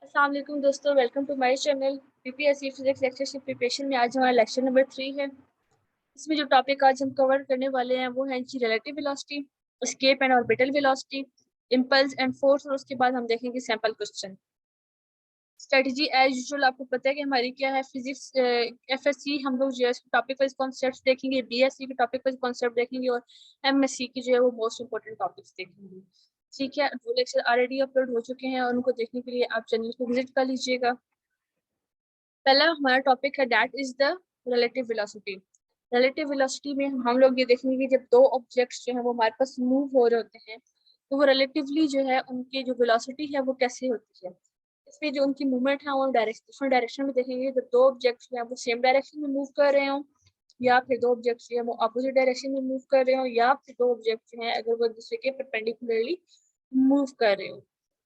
अस्सलाम वालेकुम दोस्तों, welcome to my channel PPSC physics lectureship preparation में। आज हमारा लेक्चर नंबर 3 है। इसमें जो टॉपिक आज हम कवर करने वाले हैं वो है जी relative velocity, escape and orbital velocity, impulse and force, और उसके बाद हम देखेंगे sample question. Strategy as usual आपको पता है कि हमारी क्या है, फिजिक्स एफएससी हम लोग जो है टॉपिक वाइज कॉन्सेप्ट्स देखेंगे, बीएससी के टॉपिक वाइज कॉन्सेप्ट देखेंगे और एमएससी की जो है वो मोस्ट इंपॉर्टेंट टॉपिक्स देखेंगे। ठीक है, वो लेक्चर ऑलरेडी अपलोड हो चुके हैं और उनको देखने के लिए आप चैनल को विजिट कर लीजिएगा। पहला हमारा टॉपिक है that is the relative velocity. Relative velocity में हम लोग ये देखेंगे कि जब दो ऑब्जेक्ट्स जो है वो हमारे पास मूव हो रहे होते हैं तो वो रिलेटिवली जो है उनकी जो वेलोसिटी है वो कैसे होती है। इसमें जो उनकी मूवमेंट है वो डिफरेंट डायरेक्शन में देखेंगे। जब दो ऑब्जेक्ट्स जो है वो सेम डायरेक्शन में मूव कर रहे हो, या फिर दो ऑब्जेक्ट्स जो है वो अपोजिट डायरेक्शन में मूव कर रहे हो, या फिर दो ऑब्जेक्ट्स जो है अगर वो एक दूसरे के परपेंडिकुलरली मूव कर रहे हो।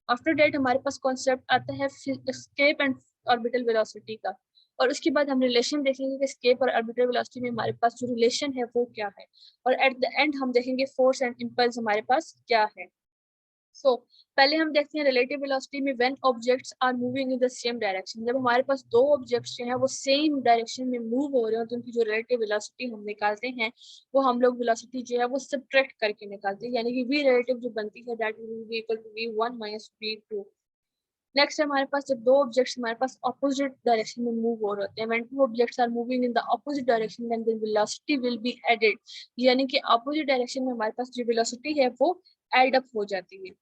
आफ्टर डेट हमारे पास कॉन्सेप्ट आता है एस्केप एंड ऑर्बिटल वेलोसिटी का, और उसके बाद हम रिलेशन देखेंगे कि एस्केप और ऑर्बिटल वेलोसिटी में हमारे पास जो रिलेशन है वो क्या है, और एट द एंड हम देखेंगे फोर्स एंड इंपल्स हमारे पास क्या है। पहले हम देखते हैं रिलेटिव वेलोसिटी में when objects are moving in the same direction. जब हमारे पास दो ऑब्जेक्ट्स जो हैं वो सेम डायरेक्शन में मूव हो रहे हो तो उनकी जो रिलेटिव वेलोसिटी हम निकालते हैं वो हम लोग वेलोसिटी जो है वो सब्ट्रैक्ट करके निकालते हैं, यानी कि वी रिलेटिव जो बनती है that will be equal to v1 minus v2। Next हमारे पास जब दो ऑब्जेक्ट्स हमारे पास ऑपोजिट डायरेक्शन में मूव हो रहे होते हैं, when two objects are moving in the opposite direction then the velocity will be added, यानी कि ऑपोजिट डायरेक्शन में हमारे पास जो वेलोसिटी है वो एड अप हो जाती है।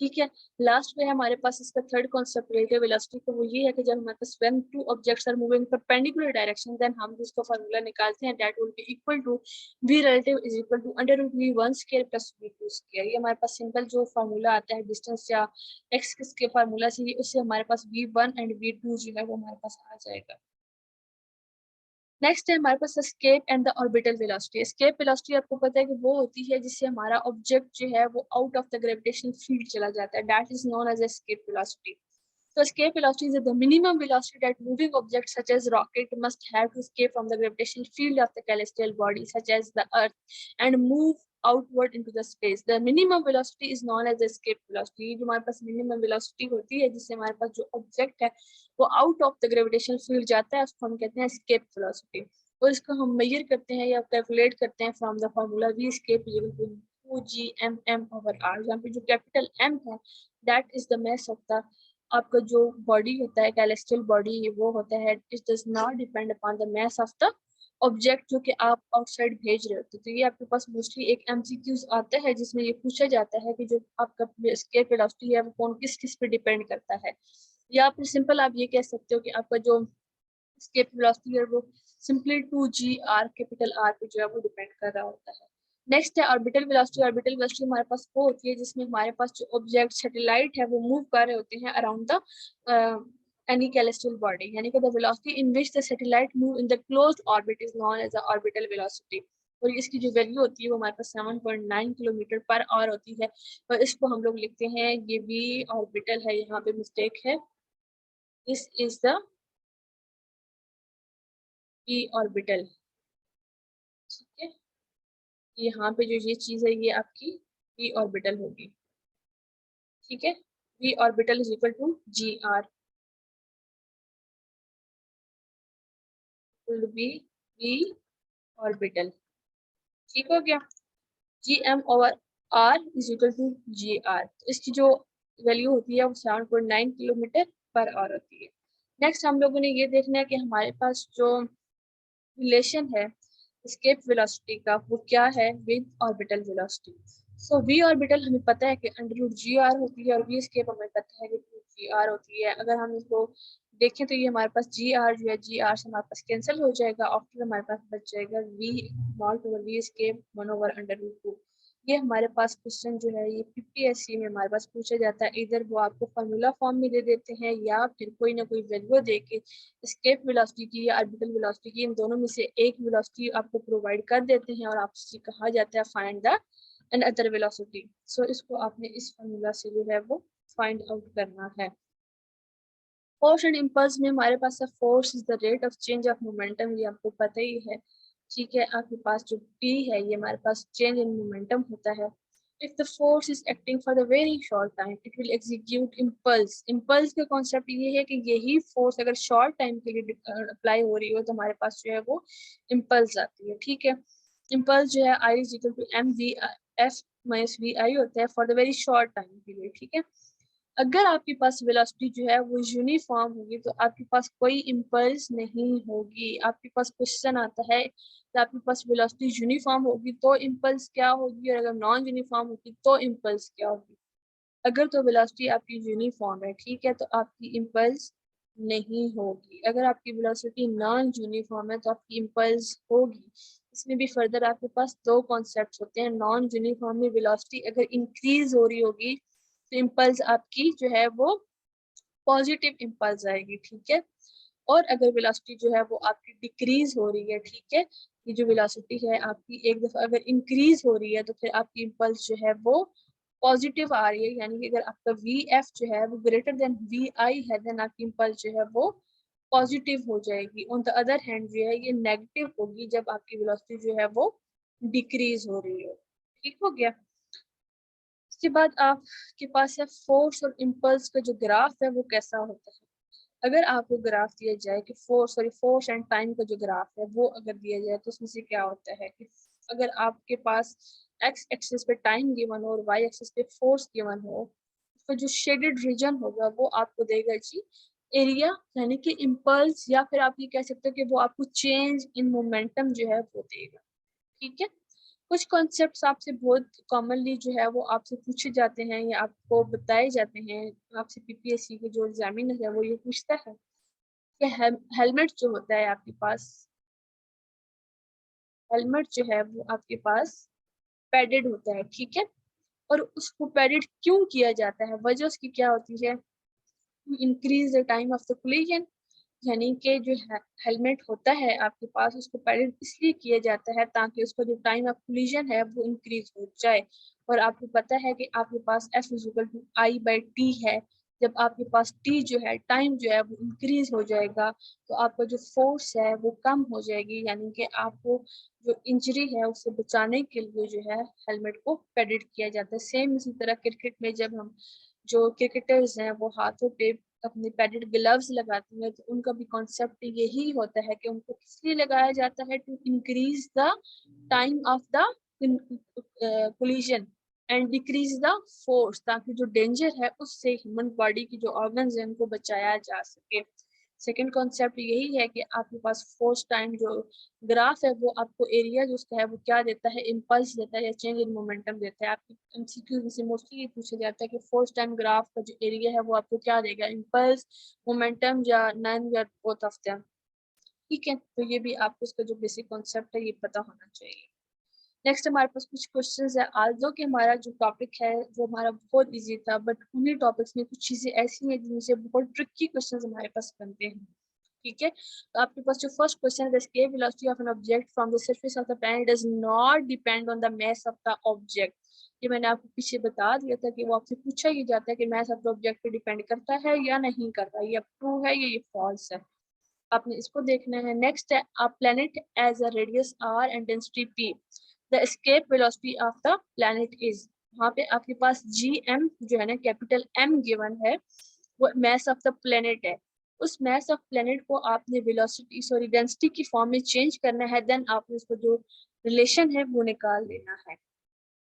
ठीक है, लास्ट में हमारे पास इसका थर्ड कॉन्सेप्ट रिलेटिव वेलोसिटी का, वो ये है कि जब हमारे पास when two objects are moving perpendicular direction then हम जिसका फार्मूला निकालते हैं that will be equal to v relative is equal to under root v1 square plus v2 square. ये हमारे पास सिंपल जो फार्मूला आता है डिस्टेंस या एक्स के फार्मूला से, उससे हमारे पास v1 एंड v2 जो है वो हमारे पास आ जाएगा। नेक्स्ट है हमारे पास escape and the orbital velocity. Escape velocity आपको पता है कि वो होती है जिससे हमारा ऑब्जेक्ट जो है वो out of the gravitational field चला जाता है, that is known as escape velocity. So escape velocity is the minimum velocity that moving objects such as rocket must have to escape from the gravitational field of the celestial body such as the earth and move outward into the space. The minimum velocity is known as the escape velocity। जो हमारे पास minimum velocity होती है जिससे हमारे पास जो object है वो out of the gravitational field जाता है, उसको हम कहते हैं escape velocity। और इसको हम measure करते हैं या calculate करते हैं from the formula v escape is equal to 2gmm/r, जहाँ पे जो capital M है that is the mass of the आपका जो बॉडी होता है कैलेस्ट्रियल बॉडी वो होता है, it does not depend upon the mass of the object जो कि आप आउटसाइड भेज रहे होते। तो ये आपके पास मोस्टली एक एमसीक्यूज आता है जिसमें ये पूछा जाता है कि जो आपका एस्केप वेलोसिटी है वो कौन किस किस पे डिपेंड करता है, या फिर सिंपल आप ये कह सकते हो कि आपका जो एस्केप वेलोसिटी है वो simply 2g r capital R पे जो है वो डिपेंड कर रहा होता है। नेक्स्ट है ऑर्बिटल वेलोसिटी। ऑर्बिटल वेलोसिटी हमारे पास वो होती है जिसमें हमारे पास जो ऑब्जेक्ट सैटेलाइट है वो मूव कर रहे होते हैं around the any celestial body, यानी कि the velocity in which the satellite move in the closed orbit is known as the orbital velocity। और इसकी जो वैल्यू होती है वो हमारे पास 7.9 किलोमीटर पर आवर होती है, और इसको हम लोग लिखते हैं, ये भी ऑर्बिटल है, यहाँ पे मिस्टेक है, this is the P orbital. ठीक है, यहाँ पे जो ये चीज है ये आपकी पी ऑर्बिटल होगी। ठीक है, v orbital is equal to G R will be v orbital. ठीक हो गया, G M over R is equal to G R. इसकी जो वैल्यू होती है वो 7.9 किलोमीटर पर आवर होती है। नेक्स्ट हम लोगों ने ये देखना है कि हमारे पास जो रिलेशन है एस्केप वेलोसिटी का वो क्या है with orbital velocity. So v orbital हमें पता है कि अंडर रूट जी आर होती है और वी एस्केप हमें पता है कि जी आर होती है। अगर हम इसको देखें तो ये हमारे पास जी आर जो है जी आर से हमारे पास कैंसिल हो जाएगा, आफ्टर हमारे पास बच जाएगा v not over v escape 1 over under root 2। ये हमारे पास क्वेश्चन जो है ये पीपीएससी में हमारे पास पूछा जाता है, इधर वो आपको फार्मूला फॉर्म में दे देते हैं या फिर कोई ना कोई वैल्यू दे के एस्केप वेलोसिटी की या ऑर्बिटल वेलोसिटी की इन दोनों में से एक वेलोसिटी आपको प्रोवाइड कर देते हैं और आपसे कहा जाता है find the and other velocity. So इसको आपने इस फार्मूला से जो है वो फाइंड आउट करना है। फोर्स एंड इम्पल्स में हमारे पास है force is the rate of change of momentum, ये आपको पता ही है। ठीक है, आपके पास जो p है ये हमारे पास चेंज इन मोमेंटम होता है। If the force is acting for the very short time, it will execute impulse. Impulse का concept ये है कि यही force अगर short time के लिए apply हो रही हो तो हमारे पास जो है वो impulse आती है, ठीक है। Impulse जो है I is equal to mf minus vi होता है for the very short time के लिए, ठीक है। अगर आपके पास वेलोसिटी जो है वो यूनिफॉर्म होगी तो आपके पास कोई इम्पल्स नहीं होगी। आपके पास क्वेश्चन आता है कि आपके पास वेलोसिटी यूनिफॉर्म होगी तो इम्पल्स क्या होगी, और अगर नॉन यूनिफॉर्म होगी तो इम्पल्स क्या होगी। अगर तो वेलोसिटी आपकी यूनिफॉर्म है, ठीक है, तो आपकी इम्पल्स नहीं होगी। अगर आपकी वेलोसिटी नॉन यूनिफॉर्म है तो आपकी इम्पल्स होगी। इसमें भी फर्दर आपके पास दो कॉन्सेप्ट होते हैं। नॉन यूनिफॉर्म में वेलोसिटी अगर इंक्रीज हो रही होगी तो इम्पल्स आपकी जो है वो पॉजिटिव इम्पल्स आएगी, ठीक है। और अगर वेलोसिटी जो है वो आपकी डिक्रीज हो रही है, ठीक है, ये जो वेलोसिटी है आपकी एक दफा अगर इंक्रीज हो रही है तो फिर आपकी इम्पल्स जो है वो पॉजिटिव आ रही है, यानी कि अगर आपका वी एफ जो है वो ग्रेटर देन वी आई है देन आपकी इम्पल्स जो है वो पॉजिटिव हो जाएगी। ऑन द अदर हैंड जो है ये नेगेटिव होगी जब आपकी वेलोसिटी जो है वो डिक्रीज हो रही हो। ठीक हो गया। इसके बाद आपके पास है फोर्स और इम्पल्स का जो ग्राफ है वो कैसा होता है। अगर आपको ग्राफ दिया जाए कि फोर्स एंड टाइम का जो ग्राफ है वो अगर दिया जाए तो उसमें से क्या होता है कि अगर आपके पास एक्स एक्सिस पे टाइम गिवन हो और वाई एक्सिस पे फोर्स गिवन हो, तो जो शेडेड रीजन होगा वो आपको देगा जी एरिया, यानी कि इम्पल्स, या फिर आप ये कह सकते हो कि वो आपको चेंज इन मोमेंटम जो है वो देगा, ठीक है। कुछ कॉन्सेप्ट्स आपसे बहुत कॉमनली जो है वो आपसे पूछे जाते हैं या आपको बताए जाते हैं। आपसे पीपीएससी के जो एग्जामिनर है वो ये पूछता है कि हेलमेट जो होता है आपके पास, हेलमेट जो है वो आपके पास पैडेड होता है, ठीक है। और उसको पैडेड क्यों किया जाता है, वजह उसकी क्या होती है, increase the time of the collision. यानी कि जो हेलमेट होता है आपके पास उसको पैडेड इसलिए किया जाता है ताकि उसका जो टाइम ऑफ कोलिजन है वो इंक्रीज हो जाए। और आपको पता है कि आपके पास F equal to I by T है। जब आपके पास टी जो है टाइम जो है वो इंक्रीज हो जाएगा तो आपका जो फोर्स है वो कम हो जाएगी, यानी कि आपको जो इंजरी है उससे बचाने के लिए जो है हेलमेट को पैडेड किया जाता है। सेम इसी तरह क्रिकेट में जब हम जो क्रिकेटर्स हैं वो हाथों पे अपने पैडेड ग्लव्स लगाते हैं तो उनका भी कॉन्सेप्ट यही होता है कि उनको किस लिए लगाया जाता है, to increase the time of the collision and decrease the force, ताकि जो डेंजर है उससे ह्यूमन बॉडी की जो ऑर्गन्स हैं उनको बचाया जा सके। सेकेंड कॉन्सेप्ट यही है कि आपके पास फोर्स टाइम जो ग्राफ है वो आपको एरिया जो उसका है वो क्या देता है, इम्पल्स देता है या चेंज इन मोमेंटम देता है। आपकी एमसीक्यू में से मोस्टली ये पूछा जाता है कि फोर्स टाइम ग्राफ का जो एरिया है वो आपको क्या देगा, इम्पल्स, मोमेंटम या नन या बोथ ऑफ देम, ठीक है। तो ये भी आपको इसका जो बेसिक कॉन्सेप्ट है ये पता होना चाहिए। नेक्स्ट हमारे पास कुछ क्वेश्चंस है। आल्दो कि हमारा जो टॉपिक है वो हमारा बहुत इजी था, बट उन्हीं टॉपिक्स में कुछ चीजें ऐसी हैं जिनसे बहुत ट्रिकी क्वेश्चंस हमारे पास बनते हैं, ठीक है। तो आपके पास जो फर्स्ट क्वेश्चन है, the escape velocity of an object from the surface of the planet does not depend on the mass of the object. ये मैंने आपको पीछे बता दिया था कि वो आपसे पूछा ही जाता है कि मास ऑफ द ऑब्जेक्ट पे डिपेंड करता है या नहीं करता, ये ट्रू है या ये फॉल्स है, आपने इसको देखना है। नेक्स्ट है a planet as a radius R and density P, the escape velocity of the planet is, वहाँ पे आपके पास जी एम जो है ना कैपिटल एम गिवन है वो मैस ऑफ द प्लैनेट है। उस मैस ऑफ प्लैनेट को आपने वेलोसिटी सॉरी डेंसिटी की फॉर्म में चेंज करना है, देन आपने उसको जो रिलेशन है वो निकाल लेना है।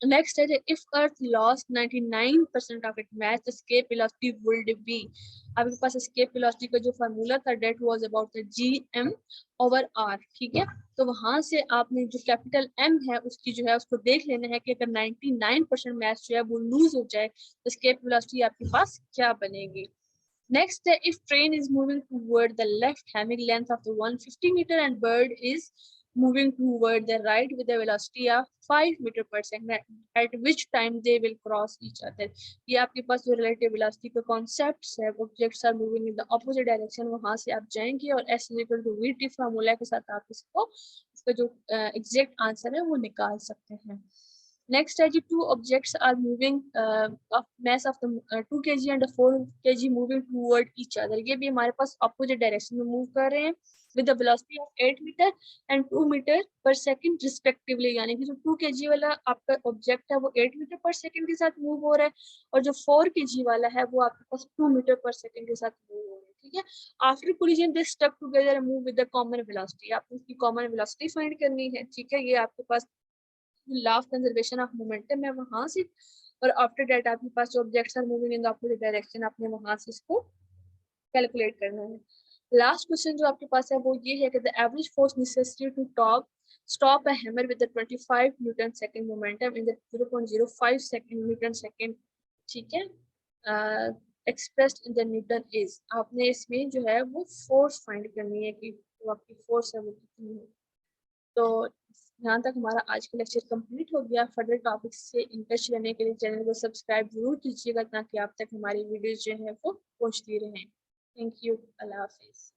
Next is if Earth lost 99% of its mass, the escape velocity would be, आपके पास escape velocity का जो फार्मूला था that was about the gm over r, ठीक है। तो वहां से आपने जो कैपिटल m है उसकी जो है उसको देख लेना है कि अगर 99% mass जो है वो लूज हो जाए तो escape velocity आपके पास क्या बनेगी। Next, if train is moving toward the left, having length of the 150 meter, and bird is moving toward the right with a velocity of 5 meter per second, at which time they will cross each other. ये आपके पास जो relative velocity का concepts है, objects are moving in the opposite direction, वहाँ से आप जाएंगे और s is equal to vt formula के साथ आप इसको इसका जो exact answer है वो निकाल सकते हैं। नेक्स्ट है जी, two objects are moving of mass of the 2 kg and 4 kg moving toward each other. ये भी हमारे पास अपोजिट डायरेक्शन में मूव कर रहे हैं with the velocity of 8 metre and 2 metre per second respectively. यानी कि जो 2 kg वाला आपका ऑब्जेक्ट है वो 8 मीटर पर सेकंड के साथ मूव हो रहा है, और जो 4 kg वाला है वो आपके पास 2 मीटर पर सेकंड के साथ मूव हो रहा है। ठीक है, after collision they stuck together and move with the common velocity. आपको उसकी कॉमन वेलोसिटी फाइंड करनी है। ठीक है, ये आपके पास law of conservation of momentum है वहां से, और आफ्टर दैट आपके पास जो objects are moving in the opposite direction, आपने वहां से इसको कैलकुलेट करना है। लास्ट क्वेश्चन जो आपके पास है वो ये है कि the average force necessary to stop a hammer with a 25 newton second momentum in the 0.05 second newton second. ठीक है, expressed in the newton is. आपने इसमें जो है वो फोर्स फाइंड करनी है कि जो आपकी फोर्स है वो कितनी है। तो यहाँ तक हमारा आज का लेक्चर कंप्लीट हो गया। फर्दर टॉपिक्स से इन टच रहने के लिए चैनल को सब्सक्राइब जरूर कीजिएगा ताकि आप तक हमारी वीडियोस जो है वो पहुँचती रहें। थैंक यू, अल्लाह हाफिज़।